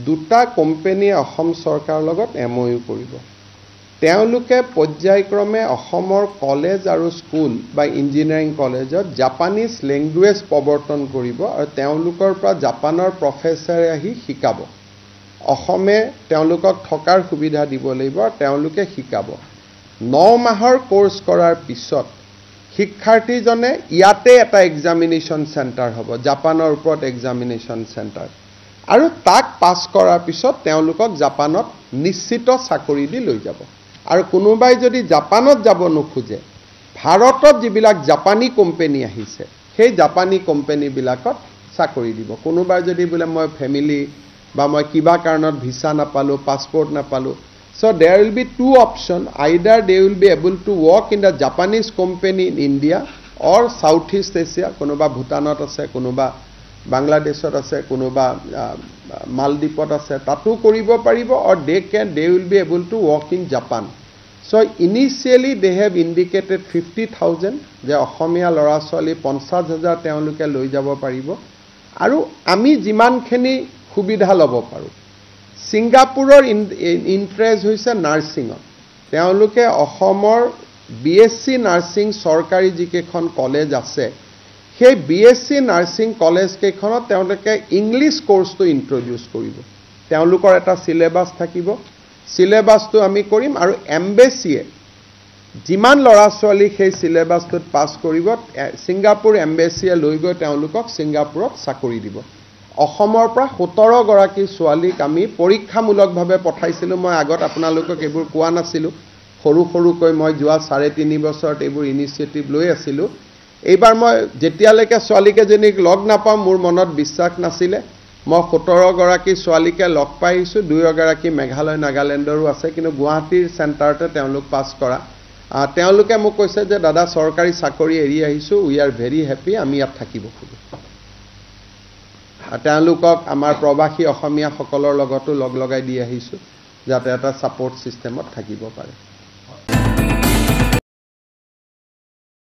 দুটা কোম্পানীয়ে অসম চৰকাৰৰ লগত MOU কৰিব তেওঁলোকে পৰ্যায়ক্ৰমে অসমৰ কলেজ আৰু স্কুল বা ইঞ্জিনিয়াৰিং কলেজত জাপানীজ লেংগুৱেজ প্ৰৱৰ্তন কৰিব আৰু তেওঁলোকৰ পৰা জাপানৰ প্ৰফেছৰে আহি শিকাব অসমে তেওঁলোকক থকাৰ সুবিধা দিব লাগিব তেওঁলোকে শিকাব 9 মাহৰ কোৰ্স কৰাৰ পিছত শিক্ষাৰ্থীজনে ইয়াতে এটা এক্সামিনেশ্যন চেণ্টাৰ হ'ব জাপানৰ ওপৰত এক্সামিনেশ্যন চেণ্টাৰ আৰু তাক পাছ কৰাৰ পিছত তেওঁলোকক জাপানত নিশ্চিত চাকৰি দি লৈ যাব আৰু কোনোবাই যদি জাপানত যাব নোখোজে ভাৰতত যিবিলাক জাপানী কোম্পানী আহিছে সেই জাপানী কোম্পানী বিলাকত চাকৰি দিব কোনোবাই যদি বোলে মই ফ্যামিলি বা মই কিবা কাৰণত ভিসা নাপালো পাসপোৰ্ট নাপালো so there will be two options either they will be able to work in the Japanese company in India or Southeast Asia কোনোবা ভুটানত আছে কোনোবা বাংলাদেশত আছে কোনোবা মালদ্বীপত আছে তাতো কৰিব পাৰিব or they will be able to work in Japan so initially they have indicated 50,000 যে অসমীয়া লৰা ছোৱালী 50,000 তেওঁলোকে লৈ যাব পাৰিব আৰু আমি যিমানখিনি সুবিধা ল'ব পাৰো সিঙ্গাপুৰৰ ইন্টাৰেষ্ট হৈছে নাৰ্সিংত তেওঁলোকে অসমৰ BSc নাৰ্সিং চৰকাৰী যিকেখন কলেজ আছে সেই BSc নাৰ্সিং কলেজ কেখনত তেওঁলোকে ইংলিশ কোৰ্সটো ইন্ট্ৰোডিউস কৰিব তেওঁলোকৰ এটা সিলেবাস থাকিব সিলেবাসটো আমি কৰিম আৰু এমবেচিয়ে যিমান লৰা ছোৱালী সেই সিলেবাসটোত পাস কৰিব সিঙ্গাপুৰ এমবেচিয়ে লৈ গৈ তেওঁলোকক সিঙ্গাপুৰত চাকৰি দিব অসমৰ পৰা 17 গৰাকী ছোৱালীক আমি পৰীক্ষামূলকভাৱে পঠাইছিলো মই আগত আপোনালোকক এবোৰ কোৱা নাছিলো সৰু সৰুকৈ মই যোৱা 3.5 বছৰত এবোৰ ইনিচিয়েটিভ লৈ আছিলো এইবাৰ মই যেতিয়ালৈকে ছোৱালীকেজনীক লগ নাপাম মোৰ মনত বিশ্বাস নাছিলে মই 17 গৰাকী ছোৱালীকে লগ পাইছো 2 গৰাকী মেঘালয় নাগালেণ্ডৰো আছে কিন্তু গুৱাহাটীৰ চেণ্টাৰতে তেওঁলোক পাস কৰা তেওঁলোকে মোক কৈছে যে দাদা চৰকাৰী চাকৰি এৰি আহিছো উই আৰ ভেৰি হ্যাপি আমি ইয়াত থাকিব খুজো তেওঁলোকক আমাৰ প্ৰবাসী অসমীয়া সকলৰ লগতো লগ লগাই দি আহিছো যাতে এটা সাপোৰ্ট সিস্টেমত থাকিব পাৰে